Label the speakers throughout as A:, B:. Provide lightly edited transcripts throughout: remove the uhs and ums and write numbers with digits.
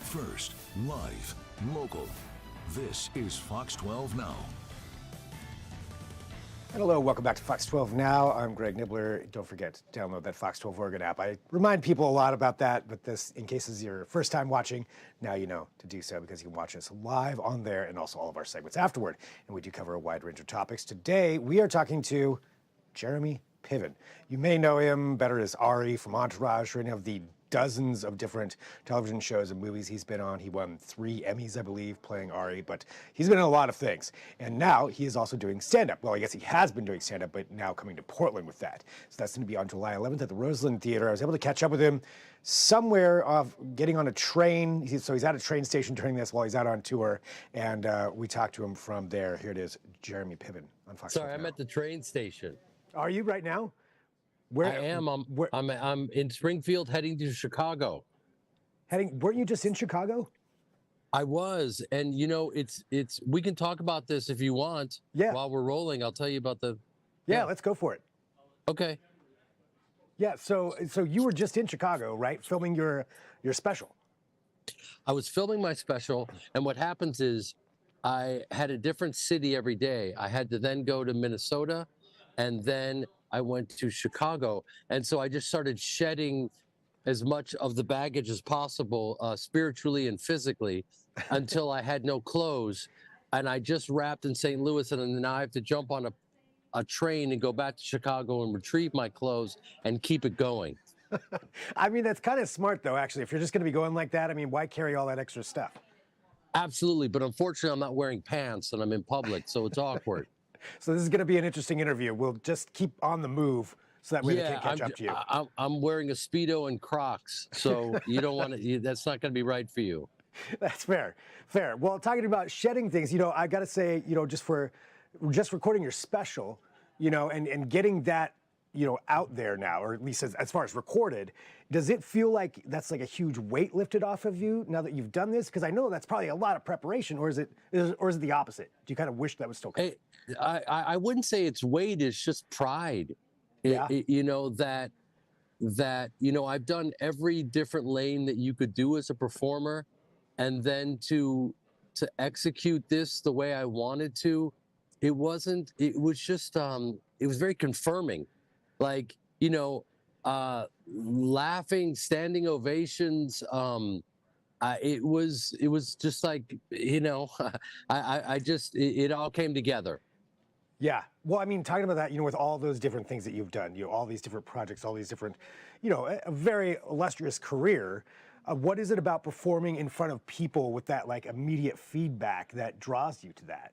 A: First, live, local. This is Fox 12 Now.
B: Hello, welcome back to Fox 12 Now. I'm Greg Nibbler. Don't forget to download that Fox 12 Oregon app. I remind people a lot about that, but this, in case this is your first time watching, now you know to do so because you can watch us live on there and also all of our segments afterward. And we do cover a wide range of topics. Today, we are talking to Jeremy Piven. You may know him better as Ari from Entourage or any of the dozens of different television shows and movies he's been on. He won 3 Emmys, I believe, playing Ari, but he's been in a lot of things. And now he is also doing stand-up. Well, I guess he has been doing stand-up, but now coming to Portland with that. So that's going to be on July 11th at the Roseland Theater. I was able to catch up with him somewhere getting on a train. So he's at a train station during this while he's out on tour. And we talked to him from there. Here it is, Jeremy Piven on Fox.
C: Sorry, I'm at the train station.
B: Are you right now?
C: Where I am. I'm in Springfield heading to Chicago.
B: Weren't you just in Chicago?
C: I was, and you know, it's we can talk about this if you want.
B: Yeah.
C: While we're rolling, I'll tell you about the.
B: Yeah, let's go for it.
C: Okay.
B: Yeah, so you were just in Chicago, right? Filming your special.
C: I was filming my special, and what happens is I had a different city every day. I had to then go to Minnesota, and then I went to Chicago. And so I just started shedding as much of the baggage as possible, spiritually and physically, until I had no clothes. And I just wrapped in St. Louis, and then I have to jump on a train and go back to Chicago and retrieve my clothes and keep it going.
B: I mean, that's kind of smart, though, actually. If you're just going to be going like that, I mean, why carry all that extra stuff?
C: Absolutely. But unfortunately, I'm not wearing pants and I'm in public, so it's awkward.
B: So this is going to be an interesting interview. We'll just keep on the move so that way they can't catch up to you.
C: I'm wearing a Speedo and Crocs, so you don't want to. That's not going to be right for you.
B: That's fair. Fair. Well, talking about shedding things, you know, I got to say, you know, just recording your special, you know, and getting that, you know, out there now, or at least as far as recorded, does it feel like that's like a huge weight lifted off of you now that you've done this? Because I know that's probably a lot of preparation, or is it the opposite? Do you kind of wish that was still coming?
C: I wouldn't say it's weight, it's just pride.
B: Yeah.
C: You know, that, you know, I've done every different lane that you could do as a performer, and then to execute this the way I wanted to, it was just, it was very confirming. Like, you know, laughing, standing ovations, it was just like, you know, it all came together.
B: Yeah. Well, I mean, talking about that, you know, with all those different things that you've done, you know, all these different projects, all these different, you know, a very illustrious career. What is it about performing in front of people with that like immediate feedback that draws you to that?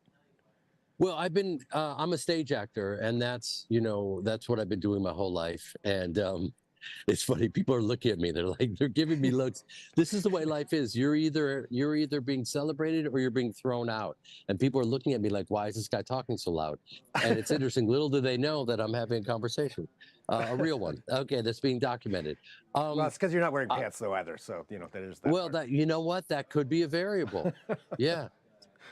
C: Well, I'm a stage actor, and that's what I've been doing my whole life. And it's funny, people are looking at me, they're giving me looks. This is the way life is. You're either being celebrated or you're being thrown out. And people are looking at me like, why is this guy talking so loud? And it's interesting. Little do they know that I'm having a conversation, a real one. Okay, that's being documented.
B: Well, it's because you're not wearing pants though either. So, you know, that is that.
C: Well, you know what? That could be a variable. Yeah.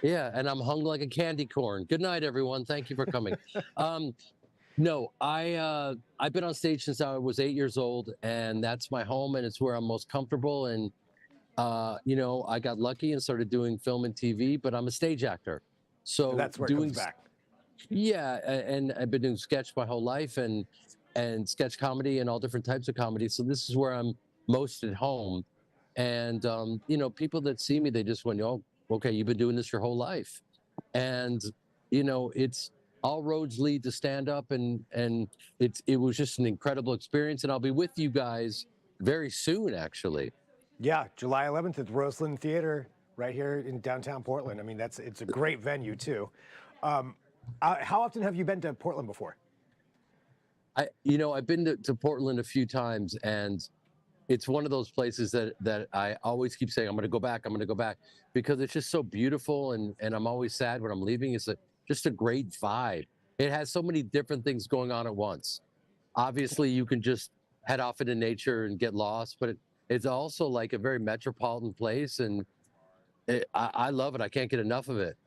C: Yeah, and I'm hung like a candy corn. Good night, everyone. Thank you for coming. No, I've been on stage since I was 8 years old, and that's my home, and it's where I'm most comfortable. And you know, I got lucky and started doing film and TV, but I'm a stage actor, so
B: that's where it comes back.
C: Yeah, and I've been doing sketch my whole life, and sketch comedy and all different types of comedy. So this is where I'm most at home. And you know, people that see me, they just went, "Oh, okay, you've been doing this your whole life." And you know, it's all roads lead to stand up, and it was just an incredible experience. And I'll be with you guys very soon, actually.
B: Yeah, July 11th at the Roseland Theater right here in downtown Portland. I mean, it's a great venue too. How often have you been to Portland before?
C: I've been to Portland a few times, and it's one of those places that I always keep saying, I'm going to go back, because it's just so beautiful, and I'm always sad when I'm leaving. It's just a great vibe. It has so many different things going on at once. Obviously, you can just head off into nature and get lost, but it's also like a very metropolitan place, and I love it. I can't get enough of it.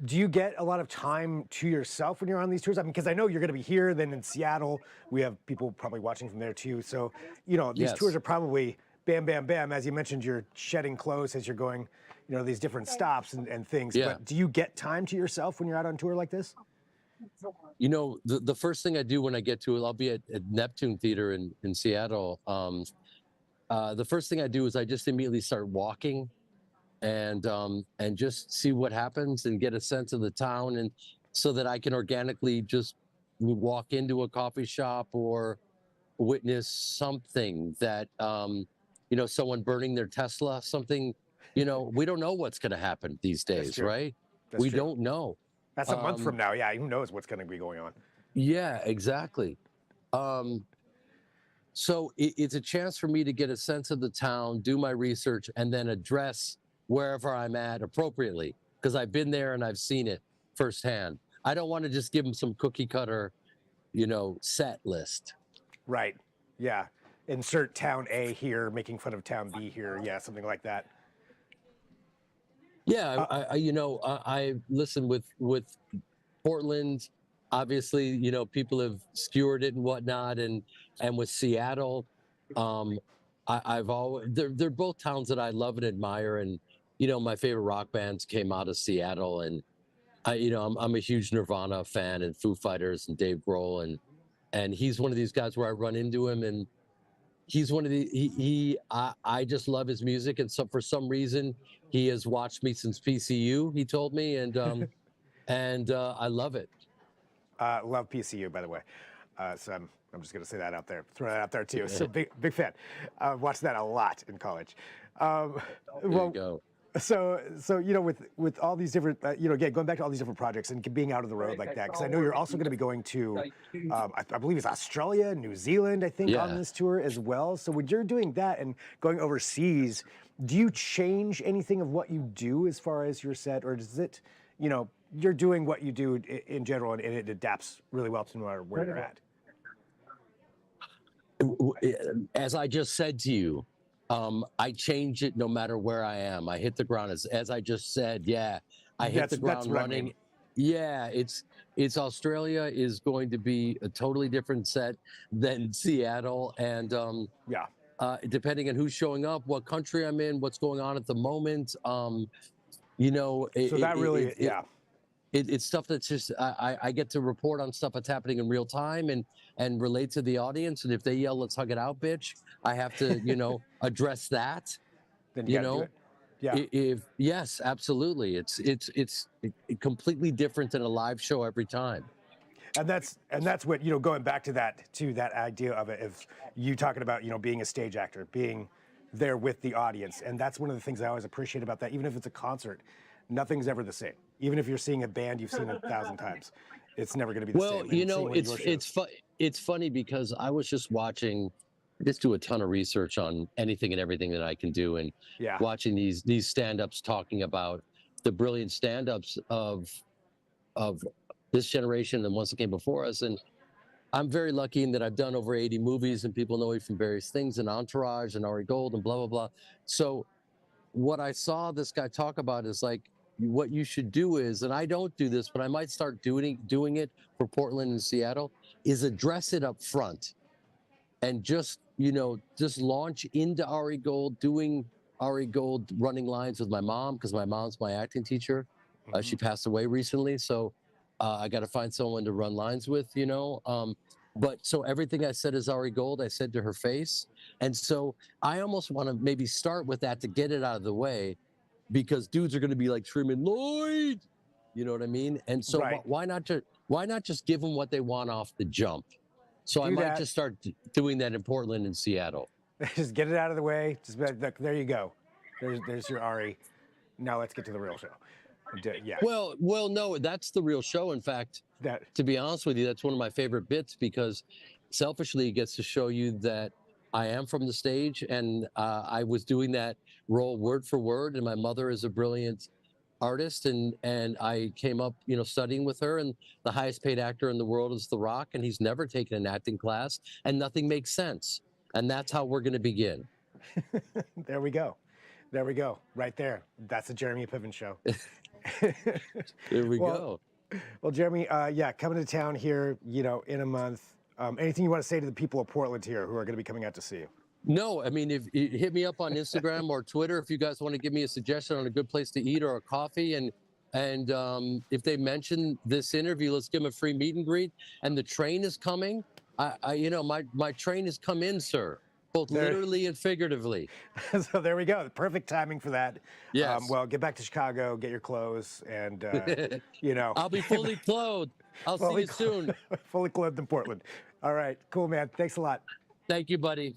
B: Do you get a lot of time to yourself when you're on these tours? I mean, because I know you're going to be here, then in Seattle. We have people probably watching from there too. So, you know, these tours are probably bam, bam, bam. As you mentioned, you're shedding clothes as you're going, these different stops and things.
C: Yeah.
B: But do you get time to yourself when you're out on tour like this?
C: The first thing I do when I get to it, I'll be at Neptune Theater in Seattle. The first thing I do is I just immediately start walking and just see what happens and get a sense of the town, and so that I can organically just walk into a coffee shop or witness something that someone burning their Tesla, something. We don't know what's going to happen these days,
B: true.
C: right?
B: That's
C: We
B: true.
C: don't know.
B: That's a month from now. Yeah, who knows what's going to be going on?
C: Yeah, exactly. So it's a chance for me to get a sense of the town, do my research, and then address wherever I'm at appropriately, because I've been there and I've seen it firsthand. I don't want to just give them some cookie cutter, set list.
B: Right. Yeah. Insert town A here, making fun of town B here. Yeah, something like that.
C: Yeah, I listen with Portland. Obviously, people have skewered it and whatnot, and with Seattle, I've always they're both towns that I love and admire, and my favorite rock bands came out of Seattle, and I'm a huge Nirvana fan and Foo Fighters and Dave Grohl, and he's one of these guys where I run into him, and he's one of the I just love his music, and so for some reason he has watched me since PCU. He told me, and I love it.
B: Love PCU, by the way. So I'm just going to say that out there, throw that out there too. So big fan. Watched that a lot in college.
C: There you go.
B: So with all these different, again, going back to all these different projects and being out of the road like that, because I know you're also going to be going to, I believe it's Australia, New Zealand, I think, on this tour as well. So when you're doing that and going overseas, do you change anything of what you do as far as your set, or does it, you're doing what you do in general and it adapts really well to no matter where you're at?
C: As I just said to you, I change it no matter where I am. I hit the ground as I just said. Yeah, I hit the ground running. I mean. Yeah, it's Australia is going to be a totally different set than Seattle, and depending on who's showing up, what country I'm in, what's going on at the moment. It's stuff that's just I get to report on stuff that's happening in real time and relate to the audience. And if they yell, "Let's hug it out, bitch," I have to address that.
B: Then you gotta do it. Yeah.
C: Yes, absolutely. It's completely different than a live show every time.
B: And that's what, going back to that idea of it, of you talking about, being a stage actor, being there with the audience. And that's one of the things I always appreciate about that. Even if it's a concert, nothing's ever the same. Even if you're seeing a band you've seen 1,000 times, it's never going to be the same.
C: Well, it's funny because I was just watching. I just do a ton of research on anything and everything that I can do, and watching these stand-ups talking about the brilliant stand-ups of this generation and ones that came before us. And I'm very lucky in that I've done over 80 movies, and people know me from various things, and Entourage and Ari Gold and blah blah blah. So what I saw this guy talk about is like, what you should do is, and I don't do this, but I might start doing it for Portland and Seattle, is address it up front and just launch into Ari Gold, doing Ari Gold running lines with my mom, because my mom's my acting teacher. She passed away recently, so I got to find someone to run lines with, but so everything I said is Ari Gold, I said to her face. And so I almost want to maybe start with that to get it out of the way, because dudes are going to be like Truman Lloyd, you know what I mean? And so why not just give them what they want off the jump? So I might just start doing that in Portland and Seattle.
B: Just get it out of the way. Just be like, there you go. There's your Ari. Now let's get to the real show. Yeah.
C: Well, no, that's the real show. In fact, to be honest with you, that's one of my favorite bits, because selfishly it gets to show you that I am from the stage, and I was doing that role word for word. And my mother is a brilliant artist, and I came up, studying with her, and the highest paid actor in the world is The Rock, and he's never taken an acting class, and nothing makes sense. And that's how we're going to begin.
B: There we go. Right there. That's the Jeremy Piven show.
C: There we go.
B: Well, Jeremy, coming to town here, in a month. Anything you want to say to the people of Portland here who are going to be coming out to see you?
C: No, I mean, if hit me up on Instagram or Twitter if you guys want to give me a suggestion on a good place to eat or a coffee, and if they mention this interview, let's give them a free meet and greet. And the train is coming. My train has come in, sir, both
B: There,
C: literally and figuratively.
B: so there we go. The perfect timing for that.
C: Yes.
B: Well, get back to Chicago, get your clothes, and
C: I'll be fully clothed. I'll see you soon.
B: fully clothed in Portland. All right, cool, man. Thanks a lot.
C: Thank you, buddy.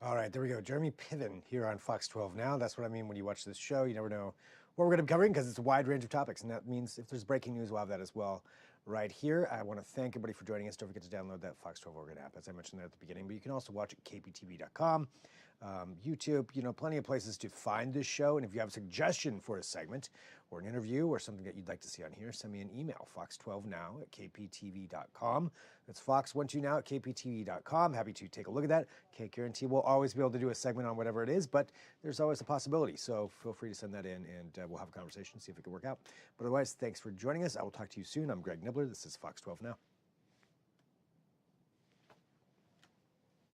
B: All right, there we go. Jeremy Piven here on Fox 12 Now. That's what I mean when you watch this show. You never know what we're going to be covering because it's a wide range of topics. And that means if there's breaking news, we'll have that as well right here. I want to thank everybody for joining us. Don't forget to download that Fox 12 Oregon app, as I mentioned there at the beginning. But you can also watch it at kptv.com, YouTube, plenty of places to find this show. And if you have a suggestion for a segment or an interview or something that you'd like to see on here, send me an email, fox12now at kptv.com. That's fox12now at kptv.com. Happy to take a look at that. Guarantee we'll always be able to do a segment on whatever it is, but there's always a possibility. So feel free to send that in, and we'll have a conversation, see if it can work out. But otherwise, thanks for joining us. I will talk to you soon. I'm Greg Nibbler. This is Fox 12 Now.